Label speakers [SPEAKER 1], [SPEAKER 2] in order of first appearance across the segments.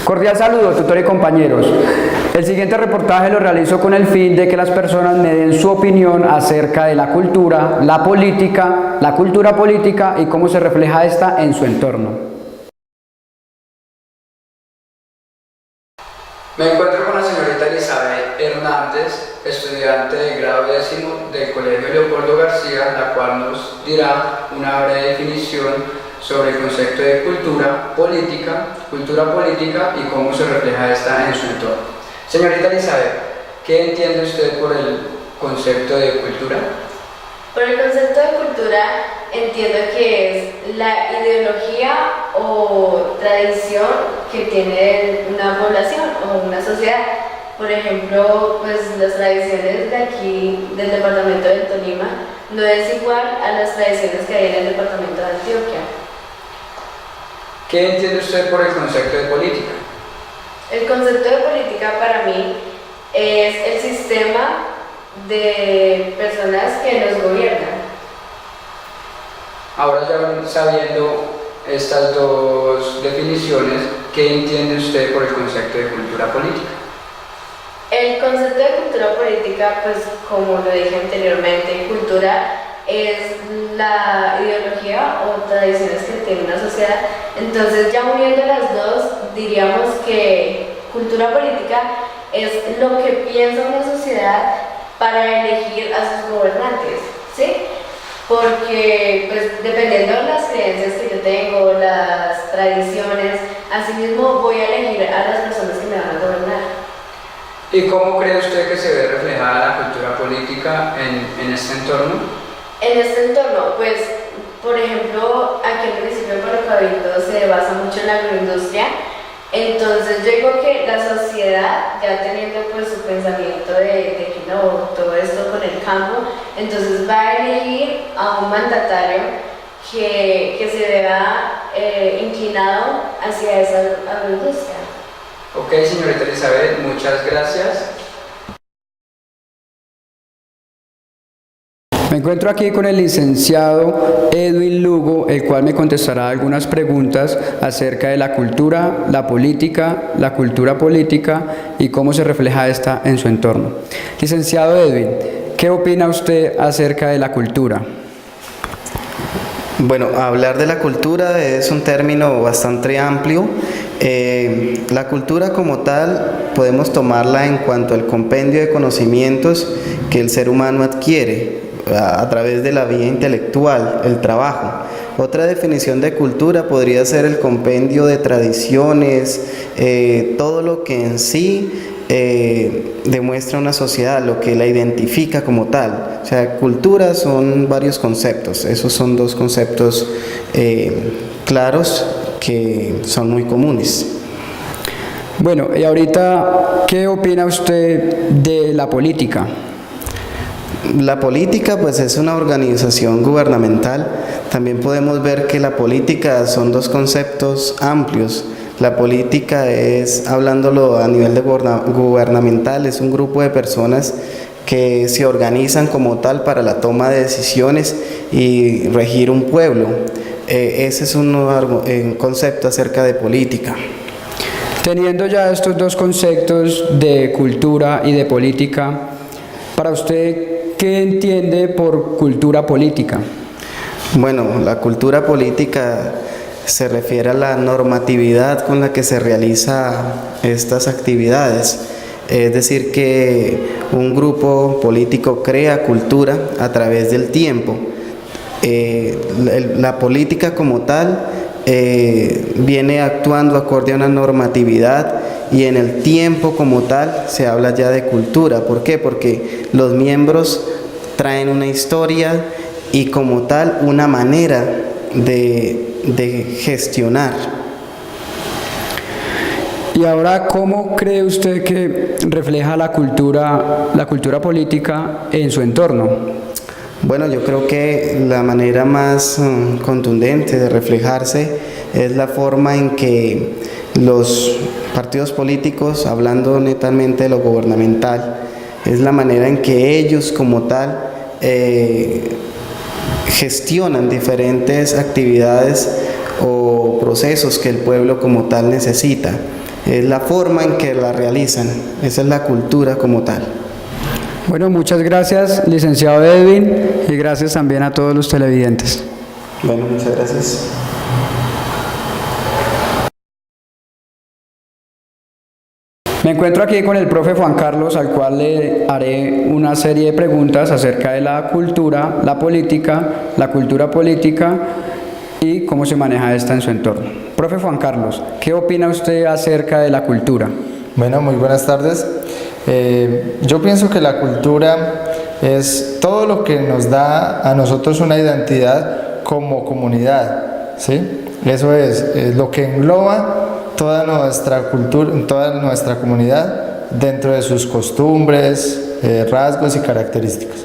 [SPEAKER 1] Cordial saludo, tutor y compañeros. El siguiente reportaje lo realizo con el fin de que las personas me den su opinión acerca de la cultura, la política, la cultura política y cómo se refleja esta en su entorno. Me encuentro con la señorita Elizabeth Hernández, estudiante de grado 10º del Colegio Leopoldo García, la cual nos dirá una breve definición sobre el concepto de cultura política y cómo se refleja esta en su entorno. Señorita Elizabeth, ¿qué entiende usted por el concepto de cultura?
[SPEAKER 2] Por el concepto de cultura entiendo que es la ideología o tradición que tiene una población o una sociedad. Por ejemplo, pues las tradiciones de aquí, del departamento del Tolima, no es igual a las tradiciones que hay en el departamento de Antioquia.
[SPEAKER 1] ¿Qué entiende usted por el concepto de política?
[SPEAKER 2] El concepto de política para mí es el sistema de personas que nos gobiernan.
[SPEAKER 1] Ahora ya sabiendo estas dos definiciones, ¿qué entiende usted por el concepto de cultura política?
[SPEAKER 2] El concepto de cultura política, pues como lo dije anteriormente, cultura es la ideología o tradiciones que tiene una sociedad. Entonces, ya uniendo las dos, diríamos que cultura política es lo que piensa una sociedad para elegir a sus gobernantes, ¿sí? Porque, pues, dependiendo de las creencias que yo tengo, las tradiciones, asimismo voy a elegir a las personas que me van a gobernar.
[SPEAKER 1] ¿Y cómo cree usted que se ve reflejada la cultura política en este entorno?
[SPEAKER 2] En este entorno, pues, por ejemplo, aquí en el municipio de Cabildo se basa mucho en la agroindustria. Entonces yo digo que la sociedad, ya teniendo pues su pensamiento de que no, todo esto con el campo, entonces va a elegir a un mandatario que se vea inclinado hacia esa agroindustria.
[SPEAKER 1] Ok, señorita Elizabeth, muchas gracias. Me encuentro aquí con el licenciado Edwin Lugo, el cual me contestará algunas preguntas acerca de la cultura, la política, la cultura política y cómo se refleja esta en su entorno. Licenciado Edwin, ¿qué opina usted acerca de la cultura?
[SPEAKER 3] Bueno, hablar de la cultura es un término bastante amplio. La cultura como tal podemos tomarla en cuanto al compendio de conocimientos que el ser humano adquiere a través de la vía intelectual, el trabajo. Otra definición de cultura podría ser el compendio de tradiciones, todo lo que en sí demuestra una sociedad, lo que la identifica como tal. O sea, cultura son varios conceptos, esos son dos conceptos claros que son muy comunes.
[SPEAKER 1] Bueno, y ahorita, ¿qué opina usted de la política?
[SPEAKER 3] La política pues es una organización gubernamental. También podemos ver que la política son dos conceptos amplios. La política es, hablándolo a nivel de gubernamental, es un grupo de personas que se organizan como tal para la toma de decisiones y regir un pueblo. Ese es un concepto acerca de política.
[SPEAKER 1] Teniendo ya estos dos conceptos de cultura y de política, para usted, ¿qué entiende por cultura política?
[SPEAKER 3] Bueno, la cultura política se refiere a la normatividad con la que se realizan estas actividades. Es decir, que un grupo político crea cultura a través del tiempo. La política como tal viene actuando acorde a una normatividad y en el tiempo como tal se habla ya de cultura. ¿Por qué? Porque los miembros traen una historia y como tal una manera de gestionar.
[SPEAKER 1] Y ahora, ¿cómo cree usted que refleja la cultura política en su entorno?
[SPEAKER 3] Bueno, yo creo que la manera más contundente de reflejarse es la forma en que los partidos políticos, hablando netamente de lo gubernamental, es la manera en que ellos como tal gestionan diferentes actividades o procesos que el pueblo como tal necesita. es la forma en que la realizan, esa es la cultura como tal.
[SPEAKER 1] Bueno, muchas gracias, licenciado Edwin, y gracias también a todos los televidentes.
[SPEAKER 3] Bueno, muchas gracias.
[SPEAKER 1] Me encuentro aquí con el profe Juan Carlos, al cual le haré una serie de preguntas acerca de la cultura, la política, la cultura política y cómo se maneja esta en su entorno. Profe Juan Carlos, ¿qué opina usted acerca de la cultura?
[SPEAKER 4] Bueno, muy buenas tardes. Yo pienso que la cultura es todo lo que nos da a nosotros una identidad como comunidad, ¿sí? Eso es lo que engloba toda nuestra cultura, toda nuestra comunidad dentro de sus costumbres, rasgos y características.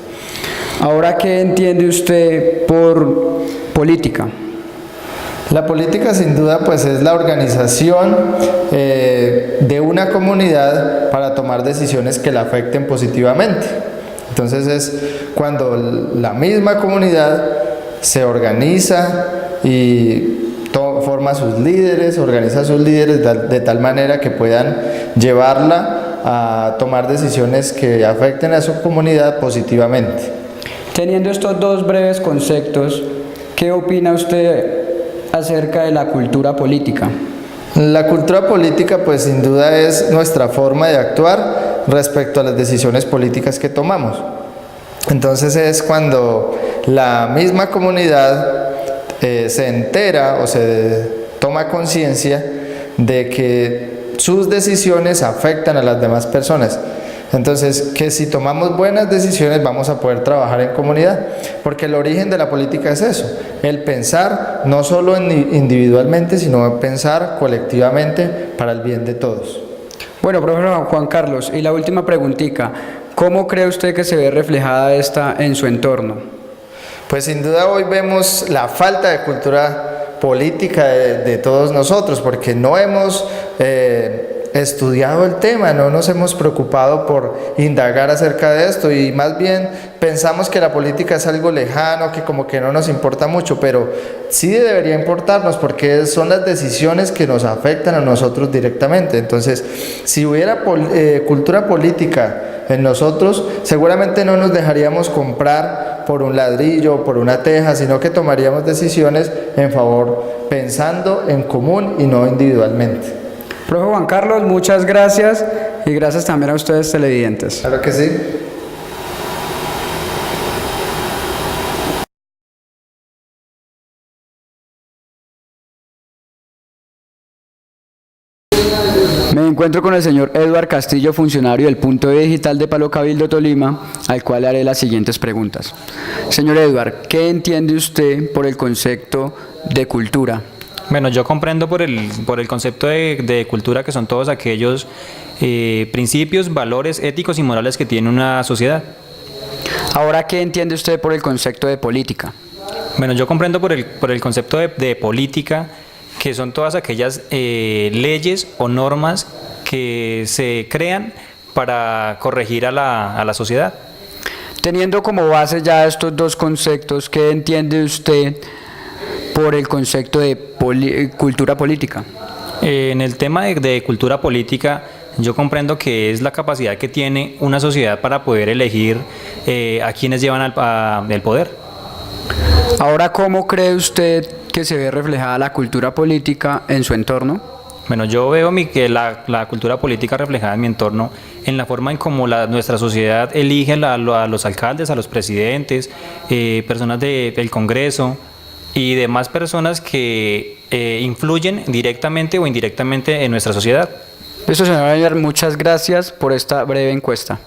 [SPEAKER 1] Ahora, ¿qué entiende usted por política?
[SPEAKER 4] La política sin duda pues es la organización de una comunidad para tomar decisiones que la afecten positivamente. Entonces es cuando la misma comunidad se organiza y forma sus líderes, organiza sus líderes de tal manera que puedan llevarla a tomar decisiones que afecten a su comunidad positivamente.
[SPEAKER 1] Teniendo estos dos breves conceptos, ¿qué opina usted acerca de la cultura política?
[SPEAKER 4] La cultura política pues sin duda es nuestra forma de actuar respecto a las decisiones políticas que tomamos. Entonces es cuando la misma comunidad se entera o se toma conciencia de que sus decisiones afectan a las demás personas. Entonces, que si tomamos buenas decisiones vamos a poder trabajar en comunidad, porque el origen de la política es eso, el pensar no solo individualmente, sino pensar colectivamente para el bien de todos.
[SPEAKER 1] Bueno, profesor Juan Carlos, y la última preguntita, ¿cómo cree usted que se ve reflejada esta en su entorno?
[SPEAKER 4] Pues sin duda hoy vemos la falta de cultura política de todos nosotros, porque no hemos estudiado el tema, no nos hemos preocupado por indagar acerca de esto y más bien pensamos que la política es algo lejano, que como que no nos importa mucho, pero sí debería importarnos porque son las decisiones que nos afectan a nosotros directamente. Entonces, si hubiera cultura política en nosotros, seguramente no nos dejaríamos comprar por un ladrillo o por una teja, sino que tomaríamos decisiones en favor, pensando en común y no individualmente.
[SPEAKER 1] Profe Juan Carlos, muchas gracias y gracias también a ustedes televidentes.
[SPEAKER 4] Claro que sí.
[SPEAKER 1] Me encuentro con el señor Edward Castillo, funcionario del Punto Digital de Palo Cabildo, Tolima, al cual le haré las siguientes preguntas. Señor Edward, ¿qué entiende usted por el concepto de cultura?
[SPEAKER 5] Bueno, yo comprendo por el concepto de cultura que son todos aquellos principios, valores éticos y morales que tiene una sociedad.
[SPEAKER 1] Ahora, ¿qué entiende usted por el concepto de política?
[SPEAKER 5] Bueno, yo comprendo por el concepto de política que son todas aquellas leyes o normas que se crean para corregir a la sociedad.
[SPEAKER 1] Teniendo como base ya estos dos conceptos, ¿qué entiende usted por el concepto de cultura política?
[SPEAKER 5] En el tema de cultura política, yo comprendo que es la capacidad que tiene una sociedad para poder elegir a quienes llevan el poder.
[SPEAKER 1] Ahora, ¿cómo cree usted que se ve reflejada la cultura política en su entorno?
[SPEAKER 5] Bueno, yo veo que la cultura política reflejada en mi entorno en la forma en cómo nuestra sociedad elige a los alcaldes, a los presidentes, personas del Congreso y demás personas que influyen directamente o indirectamente en nuestra sociedad.
[SPEAKER 1] Listo, señor Ayer, muchas gracias por esta breve encuesta.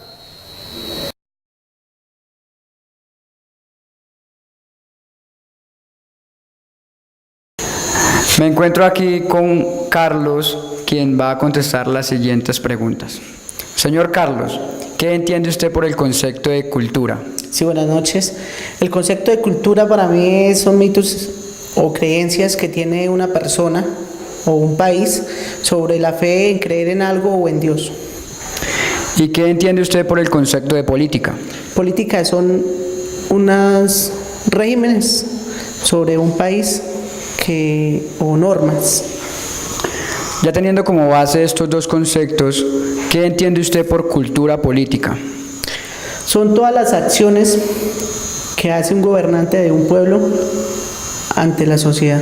[SPEAKER 1] Me encuentro aquí con Carlos, quien va a contestar las siguientes preguntas. Señor Carlos, ¿qué entiende usted por el concepto de cultura?
[SPEAKER 6] Sí, buenas noches. El concepto de cultura para mí son mitos o creencias que tiene una persona o un país sobre la fe en creer en algo o en Dios.
[SPEAKER 1] ¿Y qué entiende usted por el concepto de política?
[SPEAKER 6] Política son unos regímenes sobre un país o normas.
[SPEAKER 7] Ya teniendo como base estos dos conceptos, ¿qué entiende usted por cultura política?
[SPEAKER 6] Son todas las acciones que hace un gobernante de un pueblo ante la sociedad.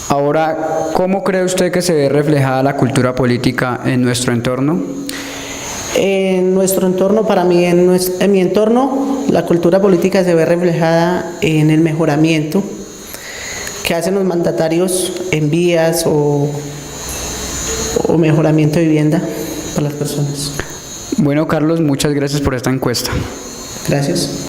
[SPEAKER 7] Ahora, ¿cómo cree usted que se ve reflejada la cultura política en nuestro entorno?
[SPEAKER 6] En nuestro entorno, para mí, en mi entorno, la cultura política se ve reflejada en el mejoramiento que hacen los mandatarios en vías o mejoramiento de vivienda para las personas.
[SPEAKER 7] Bueno, Carlos, muchas gracias por esta encuesta.
[SPEAKER 6] Gracias.